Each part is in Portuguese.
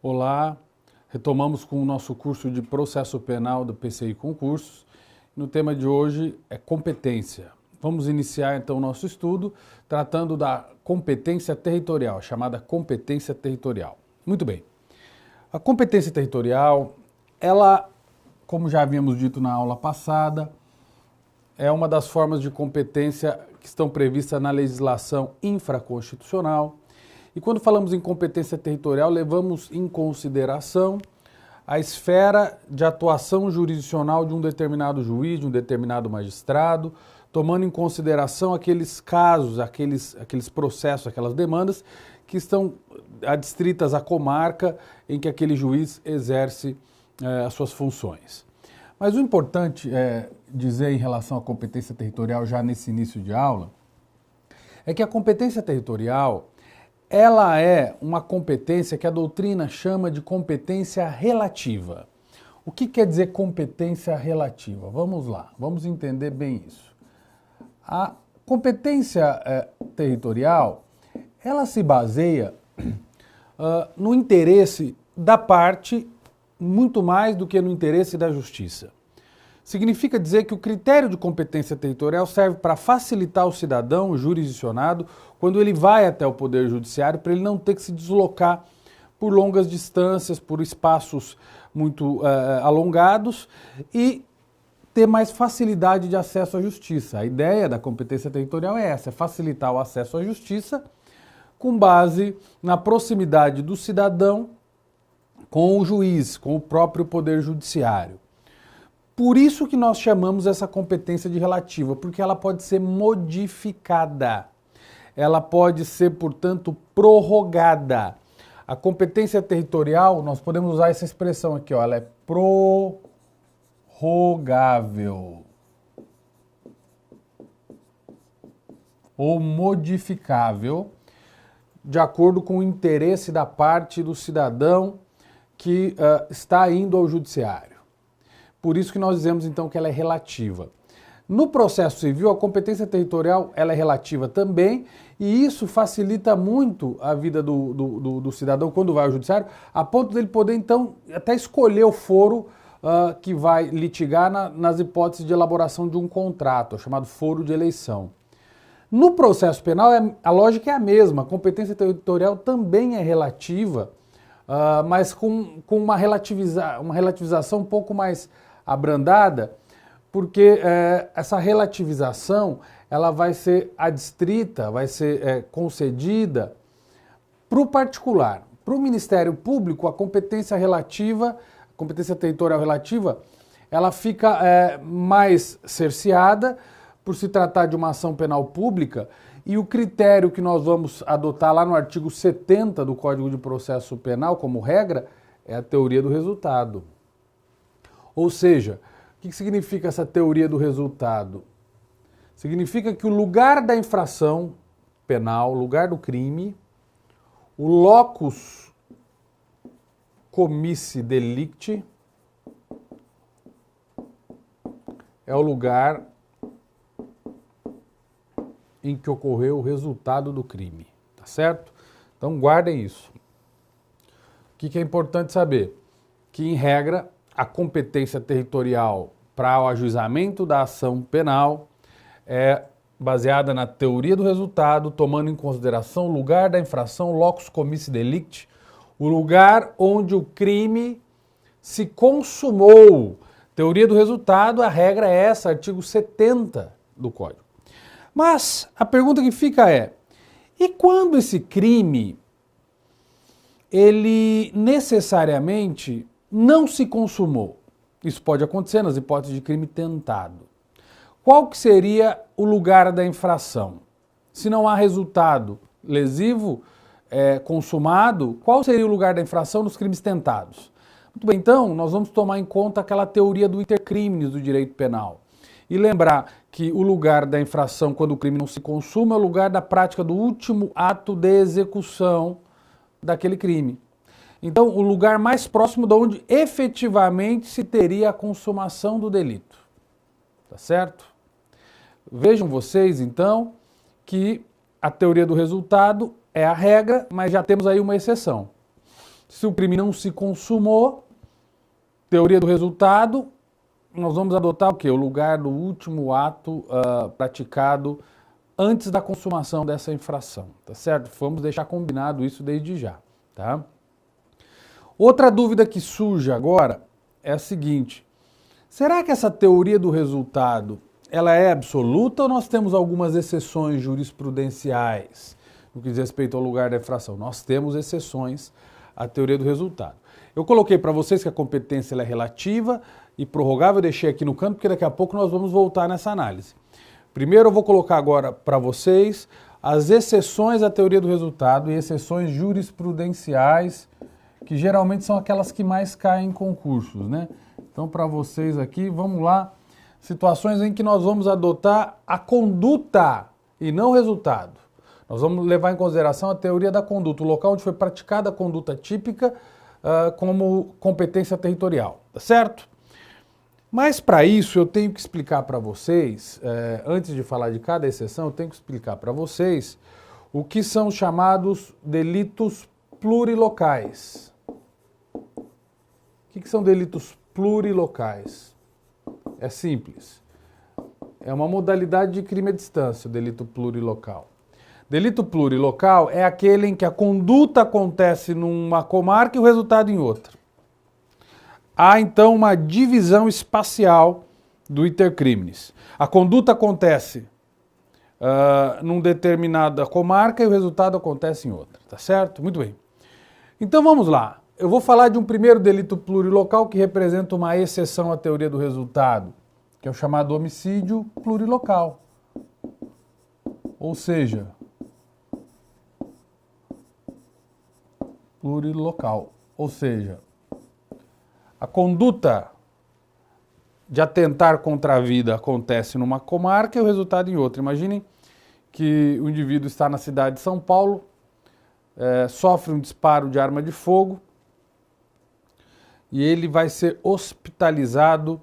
Olá, retomamos com o nosso curso de Processo Penal do PCI Concursos. No tema de hoje é competência. Vamos iniciar então o nosso estudo tratando da competência territorial, chamada competência territorial. Muito bem. A competência territorial, ela, como já havíamos dito na aula passada, é uma das formas de competência que estão previstas na legislação infraconstitucional. E quando falamos em competência territorial, levamos em consideração a esfera de atuação jurisdicional de um determinado juiz, de um determinado magistrado, tomando em consideração aqueles casos, aqueles processos, aquelas demandas que estão adstritas à comarca em que aquele juiz exerce as suas funções. Mas o importante é dizer em relação à competência territorial, já nesse início de aula, é que a competência territorial ela é uma competência que a doutrina chama de competência relativa. O que quer dizer competência relativa? Vamos lá, vamos entender bem isso. A competência territorial, ela se baseia no interesse da parte muito mais do que no interesse da justiça. Significa dizer que o critério de competência territorial serve para facilitar o cidadão, o jurisdicionado, quando ele vai até o Poder Judiciário, para ele não ter que se deslocar por longas distâncias, por espaços muito alongados e ter mais facilidade de acesso à justiça. A ideia da competência territorial é essa, é facilitar o acesso à justiça com base na proximidade do cidadão com o juiz, com o próprio Poder Judiciário. Por isso que nós chamamos essa competência de relativa, porque ela pode ser modificada. Ela pode ser, portanto, prorrogada. A competência territorial, nós podemos usar essa expressão aqui, ó, ela é prorrogável ou modificável de acordo com o interesse da parte do cidadão que está indo ao judiciário. Por isso que nós dizemos, então, que ela é relativa. No processo civil, a competência territorial ela é relativa também, e isso facilita muito a vida do cidadão quando vai ao judiciário, a ponto dele poder, então, até escolher o foro que vai litigar nas hipóteses de elaboração de um contrato, chamado foro de eleição. No processo penal, a lógica é a mesma, a competência territorial também é relativa, mas com uma relativização um pouco mais abrandada, porque essa relativização ela vai ser adstrita, vai ser concedida para o particular. Para o Ministério Público, a competência territorial relativa, ela fica mais cerceada por se tratar de uma ação penal pública, e o critério que nós vamos adotar lá no artigo 70 do Código de Processo Penal como regra é a teoria do resultado. Ou seja, o que significa essa teoria do resultado? Significa que o lugar da infração penal, o lugar do crime, o locus commissi delicti, é o lugar em que ocorreu o resultado do crime, tá certo? Então guardem isso. O que é importante saber? Que, em regra, a competência territorial para o ajuizamento da ação penal é baseada na teoria do resultado, tomando em consideração o lugar da infração, locus commissi delicti, o lugar onde o crime se consumou. Teoria do resultado, a regra é essa, artigo 70 do Código. Mas a pergunta que fica é, e quando esse crime, ele necessariamente não se consumou? Isso pode acontecer nas hipóteses de crime tentado. Qual que seria o lugar da infração? Se não há resultado lesivo consumado, qual seria o lugar da infração nos crimes tentados? Muito bem, então nós vamos tomar em conta aquela teoria do intercrimes do direito penal. E lembrar que o lugar da infração, quando o crime não se consuma, é o lugar da prática do último ato de execução daquele crime. Então, o lugar mais próximo de onde efetivamente se teria a consumação do delito. Tá certo? Vejam vocês, então, que a teoria do resultado é a regra, mas já temos aí uma exceção. Se o crime não se consumou, teoria do resultado, nós vamos adotar o quê? O lugar do último ato praticado antes da consumação dessa infração, tá certo? Vamos deixar combinado isso desde já, tá? Outra dúvida que surge agora é a seguinte: será que essa teoria do resultado ela é absoluta ou nós temos algumas exceções jurisprudenciais no que diz respeito ao lugar da infração? Nós temos exceções à teoria do resultado. Eu coloquei para vocês que a competência ela é relativa e prorrogável, eu deixei aqui no canto porque daqui a pouco nós vamos voltar nessa análise. Primeiro eu vou colocar agora para vocês as exceções à teoria do resultado e exceções jurisprudenciais, que geralmente são aquelas que mais caem em concursos, né? Então, para vocês aqui, vamos lá, situações em que nós vamos adotar a conduta e não o resultado. Nós vamos levar em consideração a teoria da conduta, o local onde foi praticada a conduta típica como competência territorial, tá certo? Mas para isso eu tenho que explicar para vocês, antes de falar de cada exceção, eu tenho que explicar para vocês o que são os chamados delitos plurilocais. O que são delitos plurilocais? É simples. É uma modalidade de crime à distância, o delito plurilocal. Delito plurilocal é aquele em que a conduta acontece numa comarca e o resultado em outra. Há, então, uma divisão espacial do intercrimes. A conduta acontece numa determinada comarca e o resultado acontece em outra, tá certo? Muito bem. Então, vamos lá. Eu vou falar de um primeiro delito plurilocal que representa uma exceção à teoria do resultado, que é o chamado homicídio plurilocal. Ou seja, plurilocal. Ou seja, a conduta de atentar contra a vida acontece numa comarca e o resultado em outra. Imaginem que o indivíduo está na cidade de São Paulo, sofre um disparo de arma de fogo e ele vai ser hospitalizado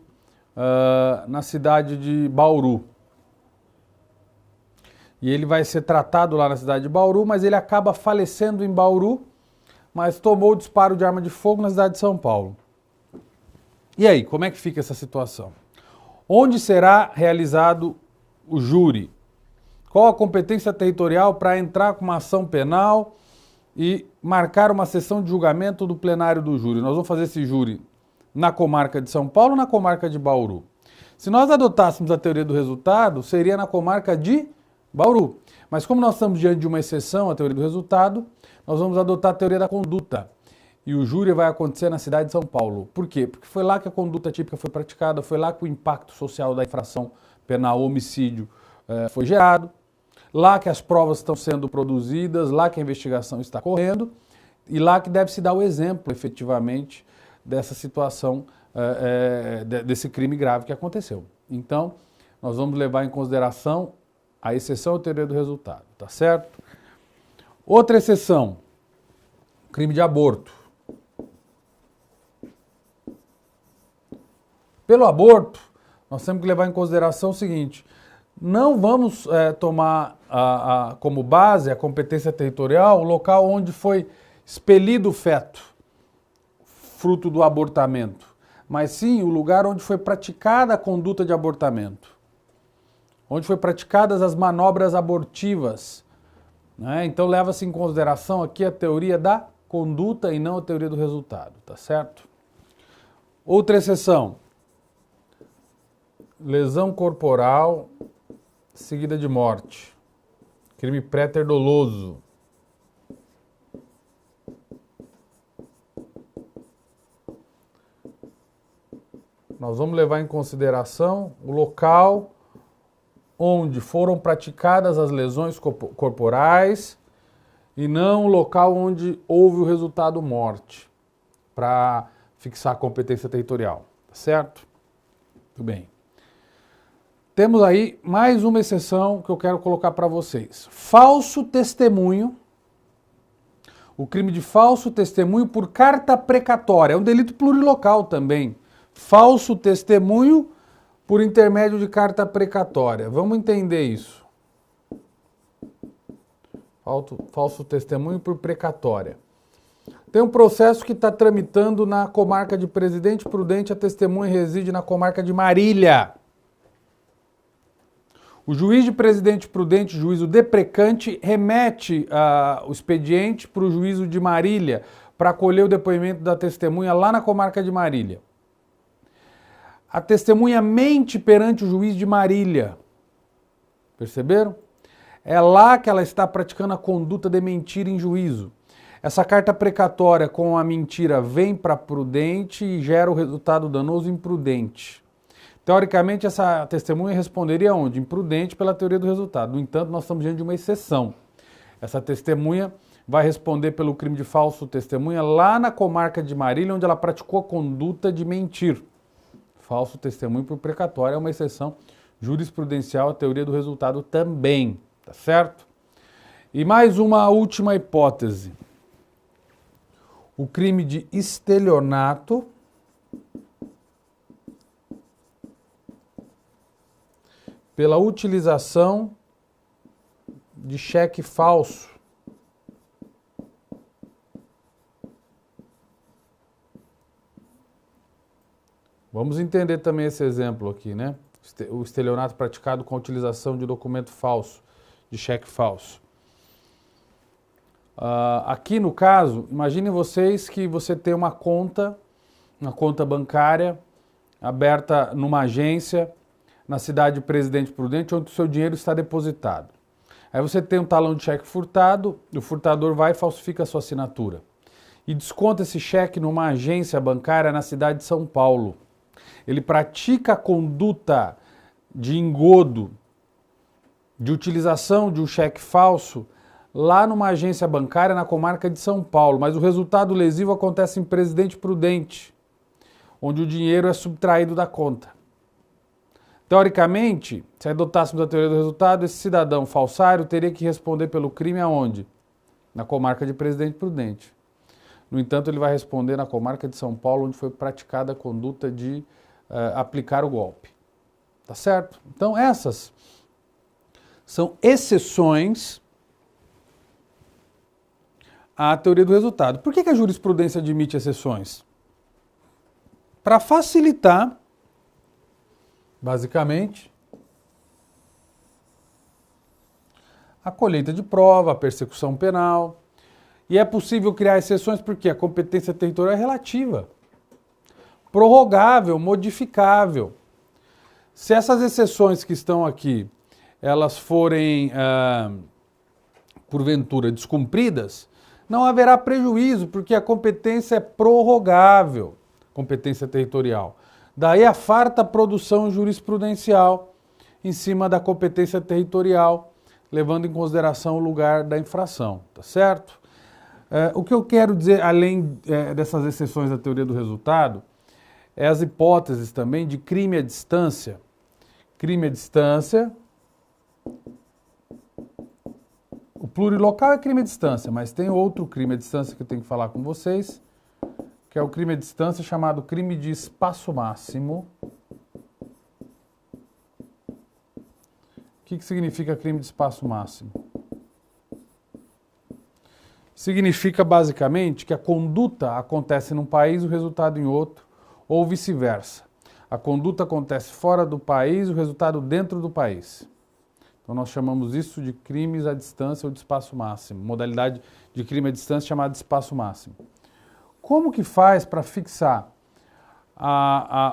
na cidade de Bauru. E ele vai ser tratado lá na cidade de Bauru, mas ele acaba falecendo em Bauru, mas tomou o disparo de arma de fogo na cidade de São Paulo. E aí, como é que fica essa situação? Onde será realizado o júri? Qual a competência territorial para entrar com uma ação penal e marcar uma sessão de julgamento do plenário do júri? Nós vamos fazer esse júri na comarca de São Paulo ou na comarca de Bauru? Se nós adotássemos a teoria do resultado, seria na comarca de Bauru. Mas como nós estamos diante de uma exceção à teoria do resultado, nós vamos adotar a teoria da conduta. E o júri vai acontecer na cidade de São Paulo. Por quê? Porque foi lá que a conduta típica foi praticada, foi lá que o impacto social da infração penal homicídio foi gerado, lá que as provas estão sendo produzidas, lá que a investigação está correndo e lá que deve se dar o exemplo, efetivamente, dessa situação, desse crime grave que aconteceu. Então, nós vamos levar em consideração a exceção à teoria do resultado, tá certo? Outra exceção, crime de aborto. Pelo aborto, nós temos que levar em consideração o seguinte: não vamos tomar como base a competência territorial o local onde foi expelido o feto, fruto do abortamento, mas sim o lugar onde foi praticada a conduta de abortamento, onde foi praticadas as manobras abortivas, né? Então leva-se em consideração aqui a teoria da conduta e não a teoria do resultado, tá certo? Outra exceção, lesão corporal seguida de morte, crime préter doloso. Nós vamos levar em consideração o local onde foram praticadas as lesões corporais e não o local onde houve o resultado morte, para fixar a competência territorial, tá certo? Muito bem. Temos aí mais uma exceção que eu quero colocar para vocês. Falso testemunho. O crime de falso testemunho por carta precatória. É um delito plurilocal também. Falso testemunho por intermédio de carta precatória. Vamos entender isso. Falso testemunho por precatória. Tem um processo que está tramitando na comarca de Presidente Prudente, a testemunha reside na comarca de Marília. O juiz de Presidente Prudente, juízo deprecante, remete o expediente para o juízo de Marília para acolher o depoimento da testemunha lá na comarca de Marília. A testemunha mente perante o juiz de Marília. Perceberam? É lá que ela está praticando a conduta de mentira em juízo. Essa carta precatória com a mentira vem para Prudente e gera o resultado danoso imprudente. Teoricamente, essa testemunha responderia onde? Imprudente pela teoria do resultado. No entanto, nós estamos diante de uma exceção. Essa testemunha vai responder pelo crime de falso testemunha lá na comarca de Marília, onde ela praticou a conduta de mentir. Falso testemunho por precatório é uma exceção jurisprudencial à teoria do resultado também, tá certo? E mais uma última hipótese. O crime de estelionato pela utilização de cheque falso. Vamos entender também esse exemplo aqui, né? O estelionato praticado com a utilização de documento falso, de cheque falso. Aqui no caso, imaginem vocês que você tem uma conta bancária aberta numa agência na cidade de Presidente Prudente, onde o seu dinheiro está depositado. Aí você tem um talão de cheque furtado, o furtador vai e falsifica a sua assinatura. E desconta esse cheque numa agência bancária na cidade de São Paulo. Ele pratica a conduta de engodo, de utilização de um cheque falso, lá numa agência bancária na comarca de São Paulo. Mas o resultado lesivo acontece em Presidente Prudente, onde o dinheiro é subtraído da conta. Teoricamente, se adotássemos a teoria do resultado, esse cidadão falsário teria que responder pelo crime aonde? Na comarca de Presidente Prudente. No entanto, ele vai responder na comarca de São Paulo, onde foi praticada a conduta de aplicar o golpe. Tá certo? Então, essas são exceções à teoria do resultado. Por que a jurisprudência admite exceções? Para facilitar, basicamente, a colheita de prova, a persecução penal. E é possível criar exceções porque a competência territorial é relativa, prorrogável, modificável. Se essas exceções que estão aqui, elas forem, porventura, descumpridas, não haverá prejuízo, porque a competência é prorrogável, competência territorial. Daí a farta produção jurisprudencial em cima da competência territorial, levando em consideração o lugar da infração, tá certo? O que eu quero dizer, além dessas exceções da teoria do resultado, é as hipóteses também de crime à distância. Crime à distância. O plurilocal é crime à distância, mas tem outro crime à distância que eu tenho que falar com vocês, que é o crime à distância chamado crime de espaço máximo. O que significa crime de espaço máximo? Significa basicamente que a conduta acontece num país, o resultado em outro, ou vice-versa. A conduta acontece fora do país, o resultado dentro do país. Então nós chamamos isso de crimes à distância ou de espaço máximo. Modalidade de crime à distância chamada de espaço máximo. Como que faz para fixar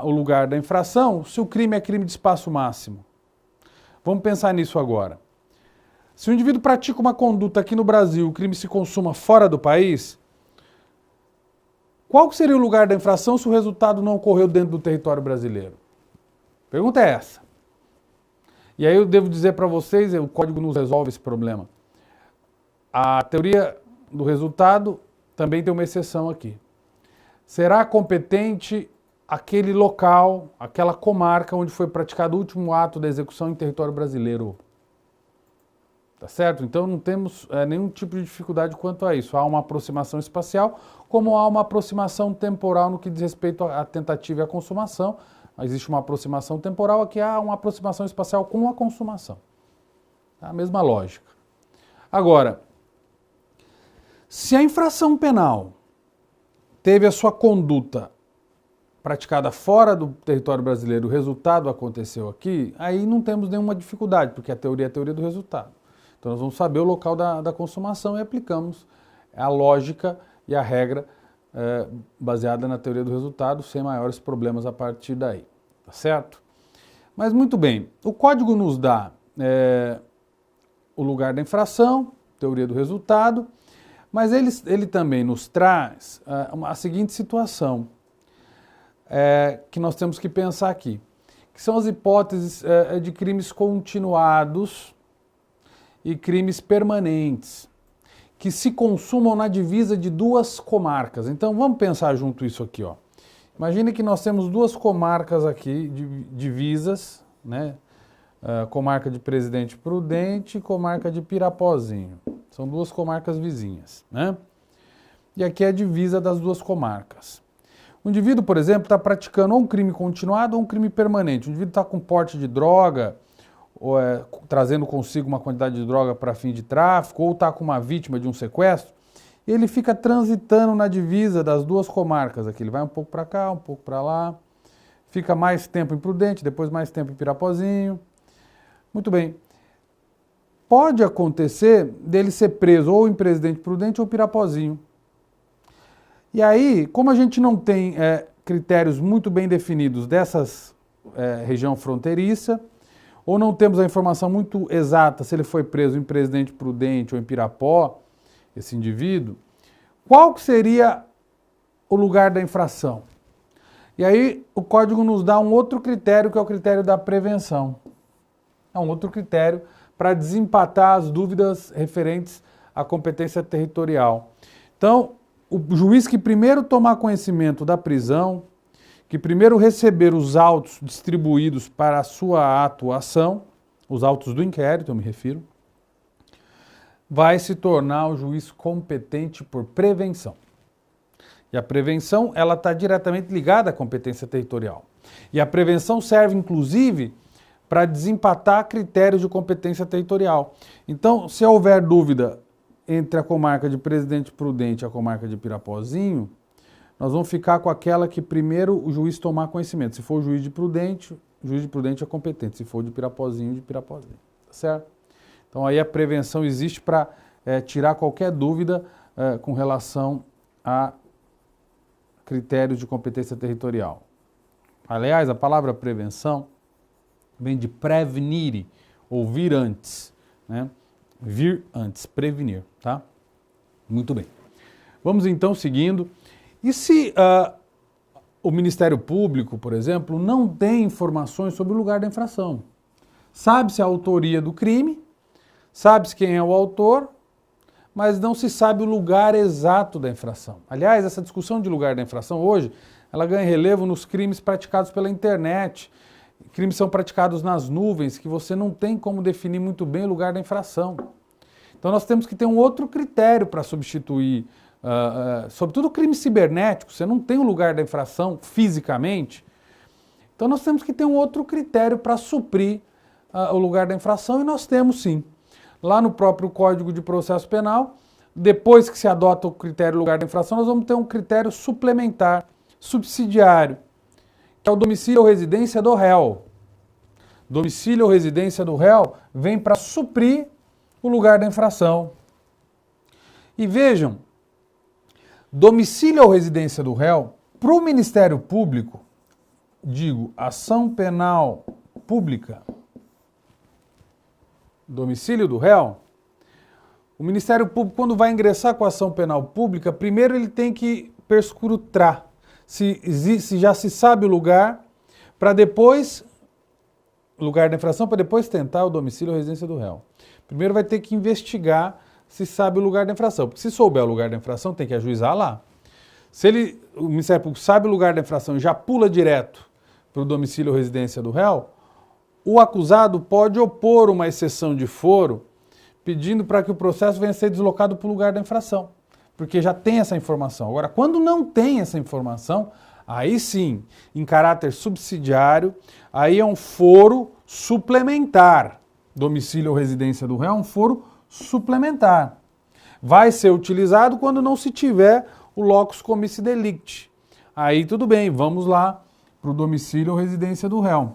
o lugar da infração se o crime é crime de espaço máximo? Vamos pensar nisso agora. Se o indivíduo pratica uma conduta aqui no Brasil, o crime se consuma fora do país, qual seria o lugar da infração se o resultado não ocorreu dentro do território brasileiro? A pergunta é essa. E aí eu devo dizer para vocês, o código nos resolve esse problema. A teoria do resultado também tem uma exceção aqui. Será competente aquele local, aquela comarca onde foi praticado o último ato da execução em território brasileiro. Tá certo? Então não temos nenhum tipo de dificuldade quanto a isso. Há uma aproximação espacial, como há uma aproximação temporal no que diz respeito à tentativa e à consumação. Existe uma aproximação temporal, aqui há uma aproximação espacial com a consumação. A mesma lógica. Agora, se a infração penal teve a sua conduta praticada fora do território brasileiro, o resultado aconteceu aqui, aí não temos nenhuma dificuldade, porque a teoria é a teoria do resultado. Então nós vamos saber o local da consumação e aplicamos a lógica e a regra baseada na teoria do resultado, sem maiores problemas a partir daí, tá certo? Mas muito bem, o código nos dá o lugar da infração, teoria do resultado, mas ele também nos traz a seguinte situação, que nós temos que pensar aqui, que são as hipóteses de crimes continuados e crimes permanentes, que se consumam na divisa de duas comarcas. Então vamos pensar junto isso aqui, ó. Imagine que nós temos duas comarcas aqui, divisas, né? Comarca de Presidente Prudente e comarca de Pirapozinho. São duas comarcas vizinhas, né? E aqui é a divisa das duas comarcas. O indivíduo, por exemplo, está praticando ou um crime continuado ou um crime permanente. O indivíduo está com porte de droga, ou trazendo consigo uma quantidade de droga para fim de tráfico, ou está com uma vítima de um sequestro, e ele fica transitando na divisa das duas comarcas aqui. Ele vai um pouco para cá, um pouco para lá, fica mais tempo em Prudente, depois mais tempo em Pirapozinho. Muito bem. Pode acontecer dele ser preso ou em Presidente Prudente ou Pirapozinho. E aí, como a gente não tem critérios muito bem definidos dessas região fronteiriça, ou não temos a informação muito exata se ele foi preso em Presidente Prudente ou em Pirapó, esse indivíduo, qual que seria o lugar da infração? E aí o código nos dá um outro critério, que é o critério da prevenção. É um outro critério para desempatar as dúvidas referentes à competência territorial. Então, o juiz que primeiro tomar conhecimento da prisão, que primeiro receber os autos distribuídos para a sua atuação, os autos do inquérito, eu me refiro, vai se tornar o juiz competente por prevenção. E a prevenção, ela está diretamente ligada à competência territorial. E a prevenção serve, inclusive, para desempatar critérios de competência territorial. Então, se houver dúvida entre a comarca de Presidente Prudente e a comarca de Pirapozinho, nós vamos ficar com aquela que primeiro o juiz tomar conhecimento. Se for o juiz de Prudente é competente. Se for de Pirapozinho, de Pirapozinho. Tá certo? Então aí a prevenção existe para tirar qualquer dúvida com relação a critérios de competência territorial. Aliás, a palavra prevenção vem de prevenire, ou vir antes, né? Vir antes, prevenir, tá? Muito bem. Vamos então seguindo. E se o Ministério Público, por exemplo, não tem informações sobre o lugar da infração? Sabe-se a autoria do crime, sabe-se quem é o autor, mas não se sabe o lugar exato da infração. Aliás, essa discussão de lugar da infração hoje, ela ganha relevo nos crimes praticados pela internet. Crimes são praticados nas nuvens, que você não tem como definir muito bem o lugar da infração. Então nós temos que ter um outro critério para substituir, sobretudo crime cibernético, você não tem o lugar da infração fisicamente. Então nós temos que ter um outro critério para suprir o lugar da infração, e nós temos sim. Lá no próprio Código de Processo Penal, depois que se adota o critério lugar da infração, nós vamos ter um critério suplementar, subsidiário, que é o domicílio ou residência do réu. Domicílio ou residência do réu vem para suprir o lugar da infração. E vejam, domicílio ou residência do réu, para o Ministério Público, digo, ação penal pública, domicílio do réu, o Ministério Público, quando vai ingressar com a ação penal pública, primeiro ele tem que perscrutar se já se sabe o lugar, para depois, lugar da infração, para depois tentar o domicílio ou residência do réu. Primeiro vai ter que investigar se sabe o lugar da infração, porque se souber o lugar da infração, tem que ajuizar lá. Se o Ministério Público sabe o lugar da infração e já pula direto para o domicílio ou residência do réu, o acusado pode opor uma exceção de foro, pedindo para que o processo venha a ser deslocado para o lugar da infração, porque já tem essa informação. Agora, quando não tem essa informação, aí sim, em caráter subsidiário, aí é um foro suplementar. Domicílio ou residência do réu é um foro suplementar. Vai ser utilizado quando não se tiver o locus comissi delicti. Aí tudo bem, vamos lá para o domicílio ou residência do réu.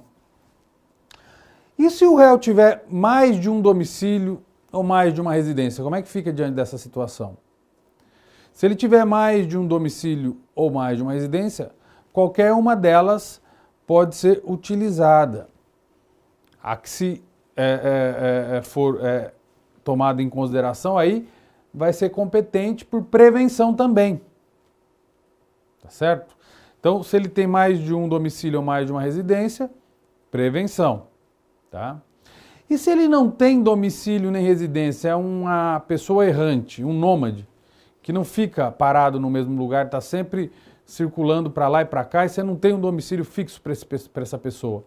E se o réu tiver mais de um domicílio ou mais de uma residência, como é que fica diante dessa situação? Se ele tiver mais de um domicílio ou mais de uma residência, qualquer uma delas pode ser utilizada. A que se for tomada em consideração aí, vai ser competente por prevenção também. Tá certo? Então, se ele tem mais de um domicílio ou mais de uma residência, prevenção. Tá? E se ele não tem domicílio nem residência, é uma pessoa errante, um nômade, que não fica parado no mesmo lugar, está sempre circulando para lá e para cá, e você não tem um domicílio fixo para essa pessoa.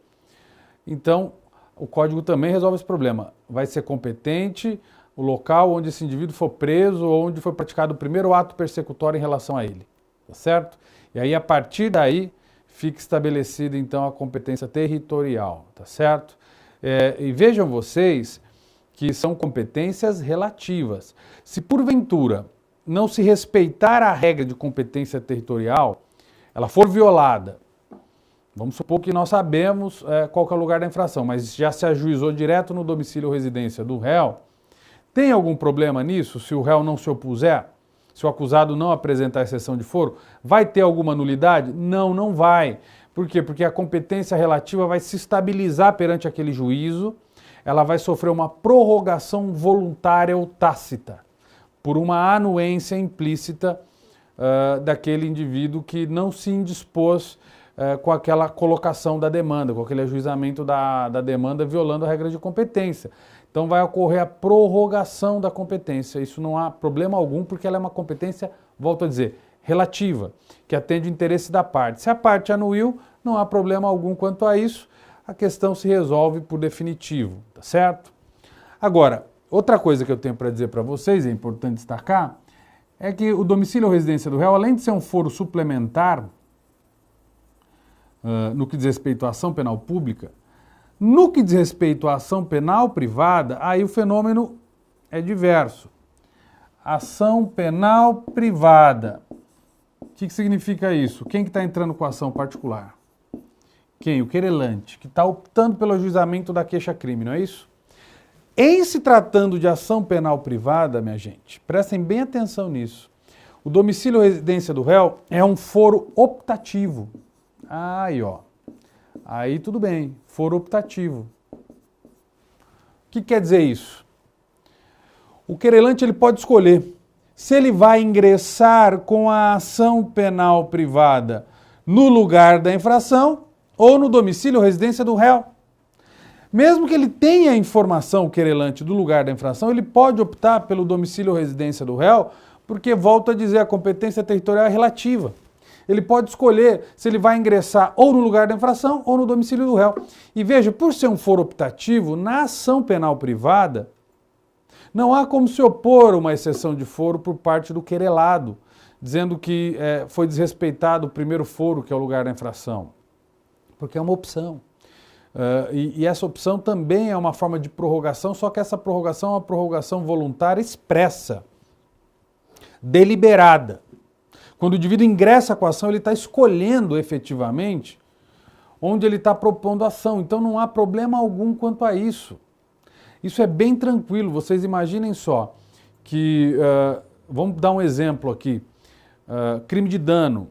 Então, o código também resolve esse problema. Vai ser competente o local onde esse indivíduo for preso ou onde foi praticado o primeiro ato persecutório em relação a ele. Tá certo? E aí, a partir daí, fica estabelecida, então, a competência territorial. Tá certo? E vejam vocês que são competências relativas. Se, porventura, não se respeitar a regra de competência territorial, ela for violada, vamos supor que nós sabemos qual que é o lugar da infração, mas já se ajuizou direto no domicílio ou residência do réu, tem algum problema nisso se o réu não se opuser? Se o acusado não apresentar exceção de foro, vai ter alguma nulidade? Não, não vai. Por quê? Porque a competência relativa vai se estabilizar perante aquele juízo, ela vai sofrer uma prorrogação voluntária ou tácita, por uma anuência implícita daquele indivíduo que não se indispôs com aquela colocação da demanda, com aquele ajuizamento da demanda violando a regra de competência. Então vai ocorrer a prorrogação da competência. Isso não há problema algum, porque ela é uma competência, volto a dizer, relativa, que atende o interesse da parte. Se a parte anuiu, não há problema algum quanto a isso, a questão se resolve por definitivo, tá certo? Agora, outra coisa que eu tenho para dizer para vocês, é importante destacar, é que o domicílio ou residência do réu, além de ser um foro suplementar, no que diz respeito à ação penal pública, no que diz respeito à ação penal privada, aí o fenômeno é diverso. Ação penal privada. O que significa isso? Quem que está entrando com a ação particular? Quem? O querelante, que está optando pelo ajuizamento da queixa-crime, não é isso? Em se tratando de ação penal privada, minha gente, prestem bem atenção nisso. O domicílio ou residência do réu é um foro optativo. Aí, ó. Aí tudo bem, foro optativo. O que quer dizer isso? O querelante ele pode escolher se ele vai ingressar com a ação penal privada no lugar da infração ou no domicílio ou residência do réu. Mesmo que ele tenha a informação, o querelante, do lugar da infração, ele pode optar pelo domicílio ou residência do réu, porque, volto a dizer, a competência territorial é relativa. Ele pode escolher se ele vai ingressar ou no lugar da infração ou no domicílio do réu. E veja, por ser um foro optativo, na ação penal privada, não há como se opor uma exceção de foro por parte do querelado, dizendo que foi desrespeitado o primeiro foro, que é o lugar da infração. Porque é uma opção. E essa opção também é uma forma de prorrogação, só que essa prorrogação é uma prorrogação voluntária expressa, deliberada. Quando o indivíduo ingressa com a ação, ele está escolhendo efetivamente onde ele está propondo a ação. Então não há problema algum quanto a isso. Isso é bem tranquilo. Vocês imaginem só que, vamos dar um exemplo aqui, crime de dano.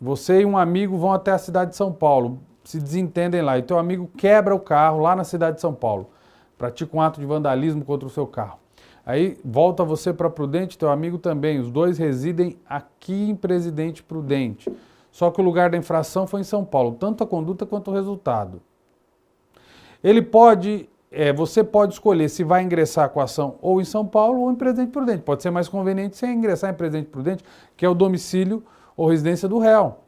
Você e um amigo vão até a cidade de São Paulo, se desentendem lá, e teu amigo quebra o carro lá na cidade de São Paulo, pratica um ato de vandalismo contra o seu carro. Aí volta você para Prudente, teu amigo também, os dois residem aqui em Presidente Prudente, só que o lugar da infração foi em São Paulo, tanto a conduta quanto o resultado. Você pode escolher se vai ingressar com a ação ou em São Paulo ou em Presidente Prudente. Pode ser mais conveniente você ingressar em Presidente Prudente, que é o domicílio ou residência do réu.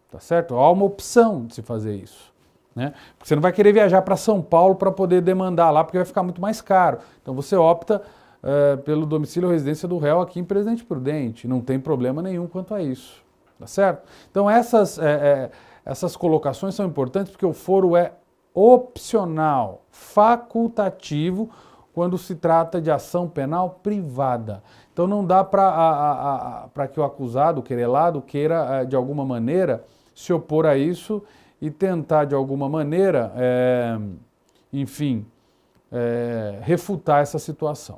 Tá certo? Há uma opção de se fazer isso. Né? Porque você não vai querer viajar para São Paulo para poder demandar lá, porque vai ficar muito mais caro. Então você opta pelo domicílio ou residência do réu aqui em Presidente Prudente. Não tem problema nenhum quanto a isso. Tá certo? Então essas colocações são importantes porque o foro é opcional, facultativo, quando se trata de ação penal privada. Então não dá para que o acusado, o querelado, queira de alguma maneira se opor a isso e tentar de alguma maneira, refutar essa situação,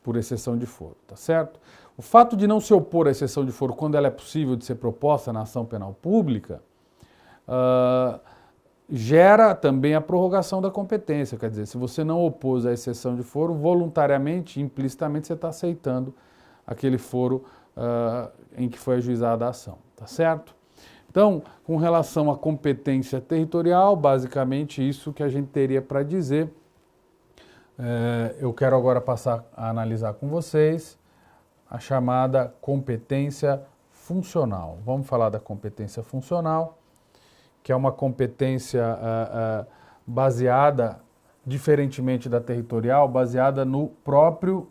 por exceção de foro, tá certo? O fato de não se opor à exceção de foro quando ela é possível de ser proposta na ação penal pública, gera também a prorrogação da competência. Quer dizer, se você não opôs à exceção de foro, voluntariamente, implicitamente, você está aceitando aquele foro em que foi ajuizada a ação, tá certo? Então, com relação à competência territorial, basicamente isso que a gente teria para dizer. Eu quero agora passar a analisar com vocês a chamada competência funcional. Vamos falar da competência funcional, que é uma competência baseada, diferentemente da territorial, baseada no próprio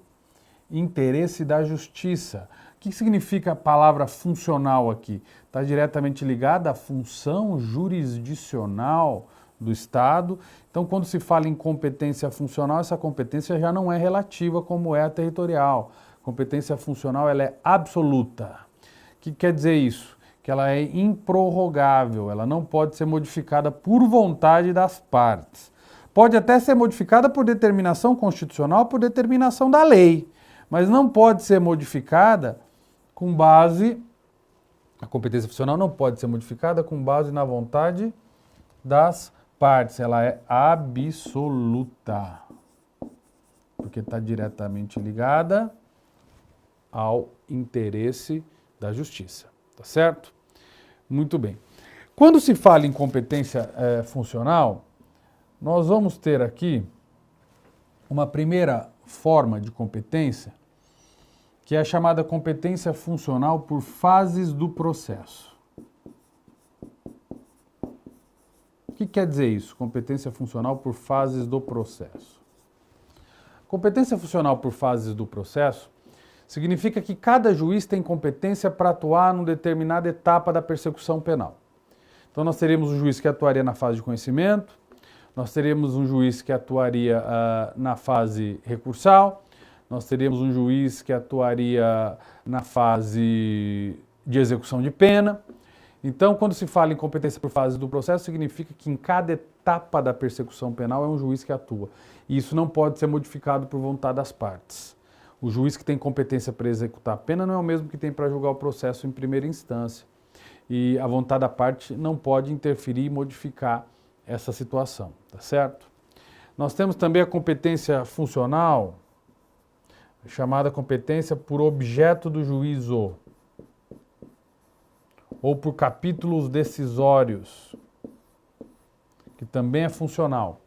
interesse da justiça. O que significa a palavra funcional aqui? Está diretamente ligada à função jurisdicional do Estado. Então, quando se fala em competência funcional, essa competência já não é relativa como é a territorial. Competência funcional, ela é absoluta. O que quer dizer isso? Que ela é improrrogável, ela não pode ser modificada por vontade das partes. Pode até ser modificada por determinação constitucional, por determinação da lei, mas não pode ser modificada com base... A competência funcional não pode ser modificada com base na vontade das partes, ela é absoluta, porque está diretamente ligada ao interesse da justiça, tá certo? Muito bem. Quando se fala em competência funcional, nós vamos ter aqui uma primeira forma de competência, que é a chamada competência funcional por fases do processo. O que quer dizer isso? Competência funcional por fases do processo. Competência funcional por fases do processo significa que cada juiz tem competência para atuar numa determinada etapa da persecução penal. Então nós teríamos um juiz que atuaria na fase de conhecimento, nós teríamos um juiz que atuaria na fase recursal, nós teríamos um juiz que atuaria na fase de execução de pena. Então, quando se fala em competência por fases do processo, significa que em cada etapa da persecução penal é um juiz que atua. E isso não pode ser modificado por vontade das partes. O juiz que tem competência para executar a pena não é o mesmo que tem para julgar o processo em primeira instância. E a vontade da parte não pode interferir e modificar essa situação, tá certo? Nós temos também a competência funcional, chamada competência por objeto do juízo, ou por capítulos decisórios, que também é funcional.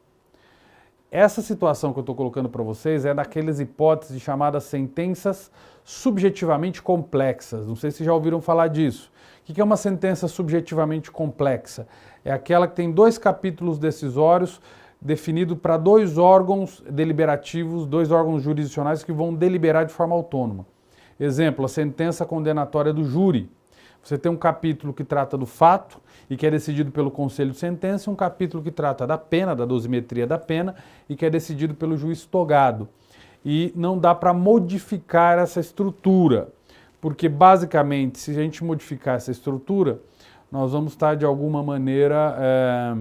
Essa situação que eu estou colocando para vocês é daquelas hipóteses chamadas sentenças subjetivamente complexas. Não sei se já ouviram falar disso. O que é uma sentença subjetivamente complexa? É aquela que tem 2 capítulos decisórios definido para 2 órgãos deliberativos, 2 órgãos jurisdicionais que vão deliberar de forma autônoma. Exemplo, a sentença condenatória do júri. Você tem um capítulo que trata do fato e que é decidido pelo conselho de sentença, e um capítulo que trata da pena, da dosimetria da pena, e que é decidido pelo juiz togado. E não dá para modificar essa estrutura, porque basicamente, se a gente modificar essa estrutura, nós vamos estar de alguma maneira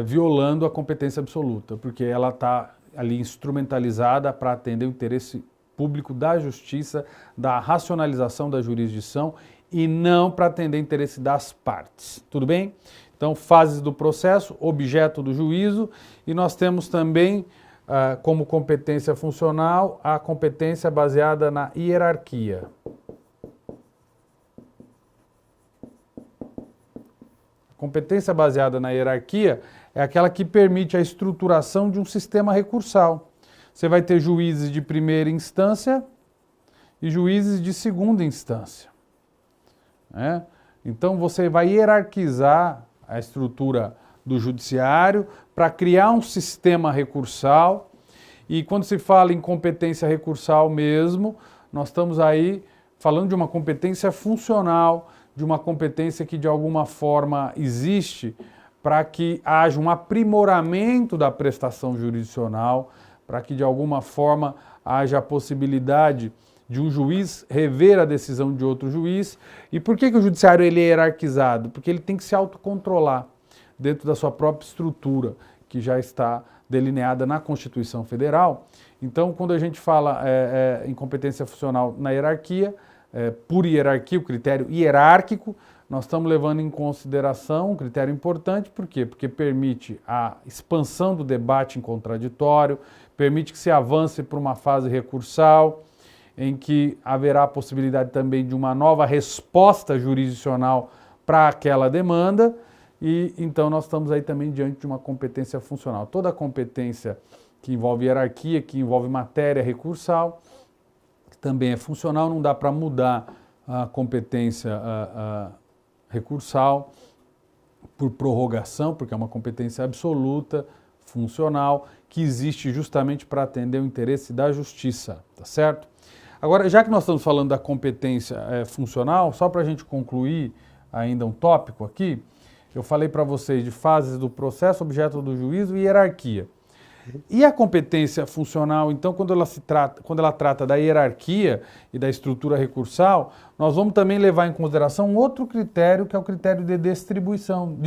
violando a competência absoluta, porque ela está ali instrumentalizada para atender o interesse público da justiça, da racionalização da jurisdição e não para atender o interesse das partes. Tudo bem? Então, fases do processo, objeto do juízo, e nós temos também como competência funcional a competência baseada na hierarquia. Competência baseada na hierarquia é aquela que permite a estruturação de um sistema recursal. Você vai ter juízes de primeira instância e juízes de segunda instância. Então você vai hierarquizar a estrutura do judiciário para criar um sistema recursal. E quando se fala em competência recursal mesmo, nós estamos aí falando de uma competência funcional, de uma competência que de alguma forma existe para que haja um aprimoramento da prestação jurisdicional, para que de alguma forma haja a possibilidade de um juiz rever a decisão de outro juiz. E por que o judiciário ele é hierarquizado? Porque ele tem que se autocontrolar dentro da sua própria estrutura, que já está delineada na Constituição Federal. Então, quando a gente fala em competência funcional na hierarquia, por hierarquia, o critério hierárquico, nós estamos levando em consideração um critério importante, por quê? Porque permite a expansão do debate em contraditório, permite que se avance para uma fase recursal, em que haverá a possibilidade também de uma nova resposta jurisdicional para aquela demanda, e então nós estamos aí também diante de uma competência funcional. Toda competência que envolve hierarquia, que envolve matéria recursal, que também é funcional, não dá para mudar a competência recursal por prorrogação, porque é uma competência absoluta, funcional, que existe justamente para atender o interesse da justiça, tá certo? Agora, já que nós estamos falando da competência funcional, só para a gente concluir ainda um tópico aqui, eu falei para vocês de fases do processo, objeto do juízo e hierarquia. E a competência funcional, então, quando ela trata da hierarquia e da estrutura recursal, nós vamos também levar em consideração um outro critério, que é o critério de distribuição.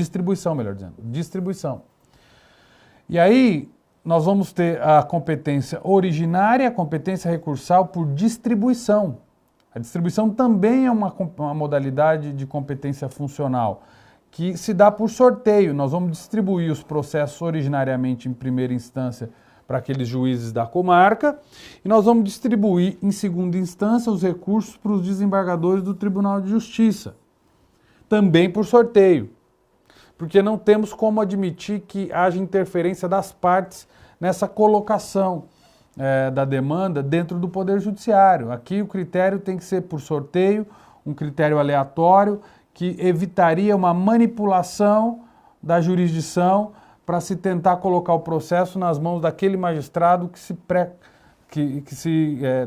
E aí, nós vamos ter a competência originária e a competência recursal por distribuição. A distribuição também é uma modalidade de competência funcional, que se dá por sorteio. Nós vamos distribuir os processos originariamente em primeira instância para aqueles juízes da comarca e nós vamos distribuir em segunda instância os recursos para os desembargadores do Tribunal de Justiça, também por sorteio, porque não temos como admitir que haja interferência das partes nessa colocação da demanda dentro do Poder Judiciário. Aqui o critério tem que ser por sorteio, um critério aleatório, que evitaria uma manipulação da jurisdição para se tentar colocar o processo nas mãos daquele magistrado que se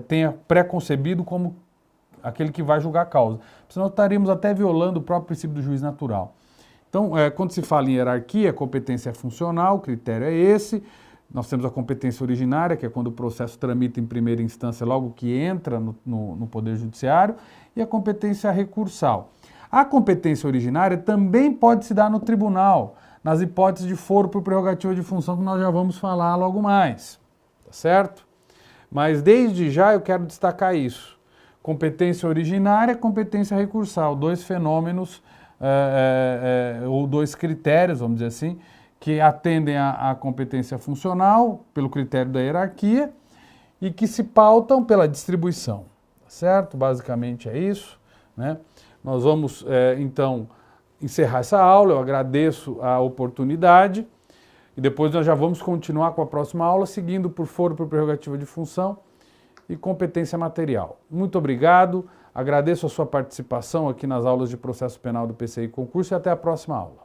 tenha pré-concebido como aquele que vai julgar a causa. Senão estaríamos até violando o próprio princípio do juiz natural. Então, quando se fala em hierarquia, a competência é funcional, o critério é esse. Nós temos a competência originária, que é quando o processo tramita em primeira instância, logo que entra no Poder Judiciário, e a competência recursal. A competência originária também pode se dar no tribunal, nas hipóteses de foro por prerrogativa de função, que nós já vamos falar logo mais, tá certo? Mas desde já eu quero destacar isso. Competência originária, competência recursal, dois fenômenos, ou dois critérios, vamos dizer assim, que atendem à competência funcional, pelo critério da hierarquia, e que se pautam pela distribuição, tá certo? Basicamente é isso, né? Nós vamos, então, encerrar essa aula. Eu agradeço a oportunidade e depois nós já vamos continuar com a próxima aula, seguindo por foro por prerrogativa de função e competência material. Muito obrigado, agradeço a sua participação aqui nas aulas de processo penal do PCI Concurso e até a próxima aula.